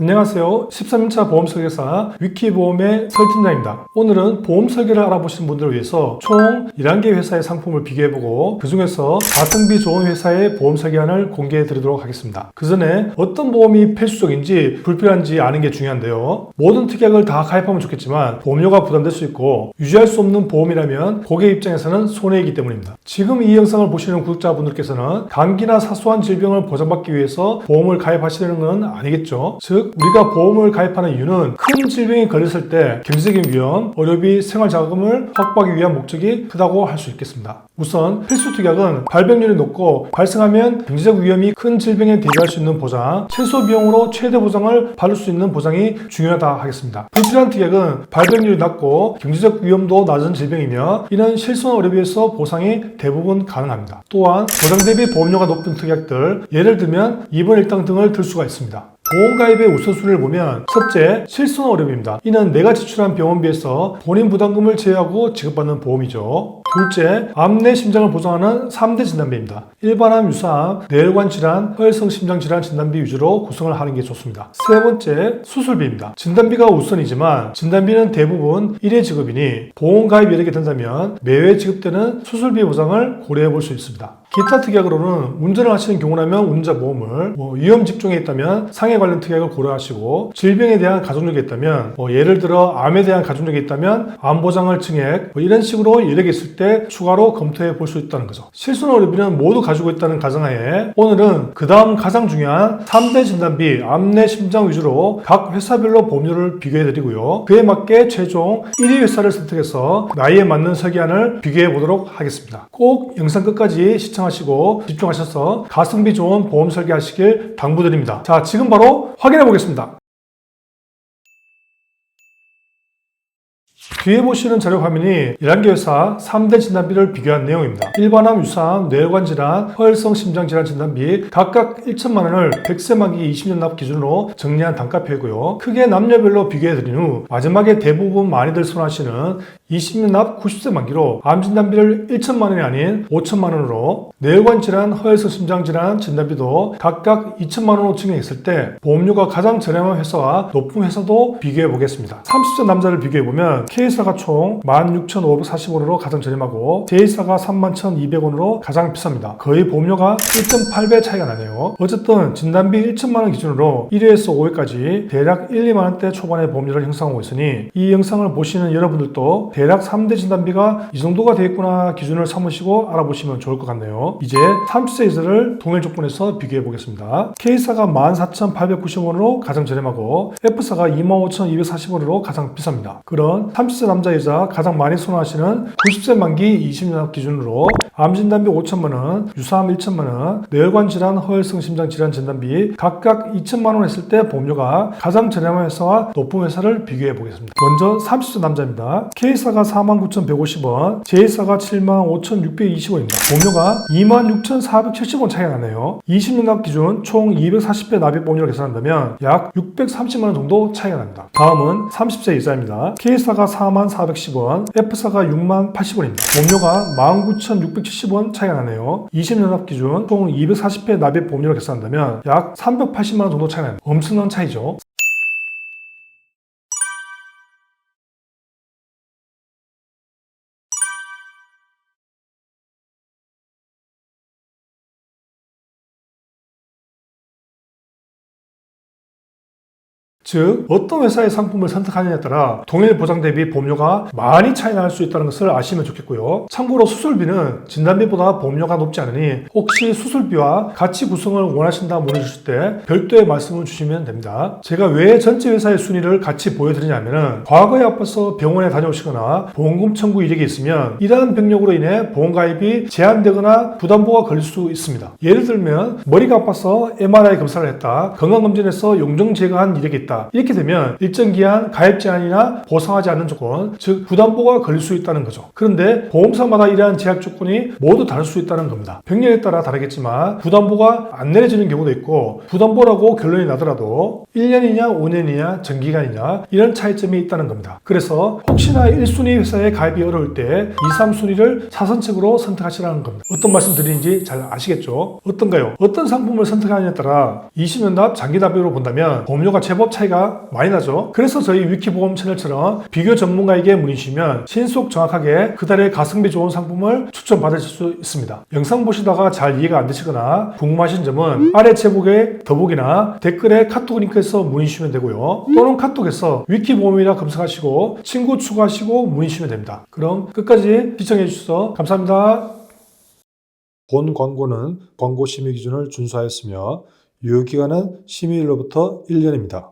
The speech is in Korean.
안녕하세요. 13인차 보험설계사 위키보험의 설팀장입니다. 오늘은 보험 설계를 알아보시는 분들을 위해서 총 11개 회사의 상품을 비교해보고 그 중에서 가성비 좋은 회사의 보험 설계안을 공개해 드리도록 하겠습니다. 그 전에 어떤 보험이 필수적인지 불필요한지 아는 게 중요한데요. 모든 특약을 다 가입하면 좋겠지만 보험료가 부담될 수 있고 유지할 수 없는 보험이라면 고객 입장에서는 손해이기 때문입니다. 지금 이 영상을 보시는 구독자분들께서는 감기나 사소한 질병을 보장받기 위해서 보험을 가입하시는 건 아니겠죠. 즉 우리가 보험을 가입하는 이유는 큰 질병이 걸렸을 때 경제적인 위험, 의료비, 생활자금을 확보하기 위한 목적이 크다고 할 수 있겠습니다. 우선 필수 특약은 발병률이 높고 발생하면 경제적 위험이 큰 질병에 대비할 수 있는 보장, 최소 비용으로 최대 보장을 받을 수 있는 보장이 중요하다 하겠습니다. 불필요한 특약은 발병률이 낮고 경제적 위험도 낮은 질병이며 이는 실손 의료비에서 보상이 대부분 가능합니다. 또한 보장 대비 보험료가 높은 특약들, 예를 들면 입원 일당 등을 들 수가 있습니다. 보험가입의 우선순위를 보면 첫째, 실손 의료비입니다. 이는 내가 지출한 병원비에서 본인 부담금을 제외하고 지급받는 보험이죠. 둘째, 암 내 심장을 보장하는 3대 진단비입니다. 일반암, 유사암, 뇌혈관 질환, 허혈성 심장 질환 진단비 위주로 구성을 하는 게 좋습니다. 세 번째, 수술비입니다. 진단비가 우선이지만 진단비는 대부분 1회 지급이니 보험가입 여력이 된다면 매회 지급되는 수술비 보장을 고려해 볼 수 있습니다. 기타 특약으로는 운전을 하시는 경우라면 운전보험을, 위험 직종에 있다면 상해 관련 특약을 고려하시고 질병에 대한 가족력이 있다면 예를 들어 암에 대한 가족력이 있다면 암 보장을 증액 이런 식으로 여력이 있을 때 추가로 검토해 볼 수 있다는 거죠. 실손 의료비는 모두 가지고 있다는 가정하에 오늘은 그 다음 가장 중요한 3대 진단비 암 내 심장 위주로 각 회사별로 보험료를 비교해 드리고요. 그에 맞게 최종 1위 회사를 선택해서 나이에 맞는 설계안을 비교해 보도록 하겠습니다. 꼭 영상 끝까지 시청하시고 집중하셔서 가성비 좋은 보험 설계하시길 당부드립니다. 자, 지금 바로 확인해 보겠습니다. 뒤에 보시는 자료 화면이 11개 회사 3대 진단비를 비교한 내용입니다. 일반암, 유사암, 뇌혈관 질환, 허혈성 심장 질환 진단비 각각 1천만 원을 100세 만기 20년 납 기준으로 정리한 단가표이고요. 크게 남녀별로 비교해 드린 후 마지막에 대부분 많이들 선호하시는 20년 납 90세 만기로 암 진단비를 1천만 원이 아닌 5천만 원으로 뇌혈관 질환, 허혈성 심장 질환 진단비도 각각 2천만 원으로 증액했을 때 보험료가 가장 저렴한 회사와 높은 회사도 비교해 보겠습니다. 30세 남자를 비교해 보면 K사가 총 16,540원으로 가장 저렴하고 J사가 31,200원으로 가장 비쌉니다. 거의 보험료가 1.8배 차이가 나네요. 어쨌든 진단비 1천만 원 기준으로 1회에서 5회까지 대략 1, 2만 원대 초반의 보험료를 형성하고 있으니 이 영상을 보시는 여러분들도 대략 3대 진단비가 이 정도가 되겠구나 기준을 삼으시고 알아보시면 좋을 것 같네요. 이제 30세 이자를 동일 조건에서 비교해 보겠습니다. K사가 14,890원으로 가장 저렴하고 F사가 25,240원으로 가장 비쌉니다. 그런 30세 남자이자 가장 많이 선호하시는 90세 만기 20년 기준으로 암 진단비 5천만 원, 유사암 1천만 원, 뇌혈관 질환, 허혈성 심장 질환 진단비 각각 2천만 원 했을 때 보험료가 가장 저렴한 회사와 높은 회사를 비교해 보겠습니다. 먼저 30세 남자입니다. K사가 49,150원, J사가 75,620원입니다. 보험료가 26,470원 차이가 나네요. 20년 납 기준 총 240배 납입 보험료를 계산한다면 약 630만 원 정도 차이가 납니다. 다음은 30세 이자입니다. K사가 44,410원, F사가 60,080원입니다. 보험료가 19,670원 차이가 나네요. 20년 납 기준 총 240회 납입 보험료를 계산한다면 약 380만 원 정도 차이가 납니다. 엄청난 차이죠. 즉 어떤 회사의 상품을 선택하느냐에 따라 동일 보장 대비 보험료가 많이 차이 날 수 있다는 것을 아시면 좋겠고요. 참고로 수술비는 진단비보다 보험료가 높지 않으니 혹시 수술비와 같이 구성을 원하신다 문의 주실 때 별도의 말씀을 주시면 됩니다. 제가 왜 전체 회사의 순위를 같이 보여드리냐면은 과거에 아파서 병원에 다녀오시거나 보험금 청구 이력이 있으면 이러한 병력으로 인해 보험가입이 제한되거나 부담보가 걸릴 수 있습니다. 예를 들면 머리가 아파서 MRI 검사를 했다, 건강검진에서 용종 제거한 이력이 있다, 됩니다. 이렇게 되면 일정 기한 가입 제한이나 보상하지 않는 조건, 즉 부담보가 걸릴 수 있다는 거죠. 그런데 보험사마다 이러한 제약 조건이 모두 다를 수 있다는 겁니다. 병력에 따라 다르겠지만 부담보가 안 내려지는 경우도 있고 부담보라고 결론이 나더라도 1년이냐 5년이냐 정기간이냐 이런 차이점이 있다는 겁니다. 그래서 혹시나 1순위 회사에 가입이 어려울 때 2, 3순위를 차선책으로 선택하시라는 겁니다. 어떤 말씀 드리는지 잘 아시겠죠? 어떤가요? 어떤 상품을 선택하느냐에 따라 20년납 장기납으로 본다면 보험료가 제법 차이가 많이 나죠. 그래서 저희 위키보험 채널처럼 비교 전문가에게 문의 주시면 신속 정확하게 그달에 가성비 좋은 상품을 추천받으실 수 있습니다. 영상 보시다가 잘 이해가 안 되시거나 궁금하신 점은 아래 제목에 더보기나 댓글에 카톡 링크에서 문의 주시면 되고요. 또는 카톡에서 위키보험이라 검색하시고 친구 추가하시고 문의 주시면 됩니다. 그럼 끝까지 시청해 주셔서 감사합니다. 본 광고는 광고 심의 기준을 준수하였으며 유효기간은 심의일로부터 1년입니다.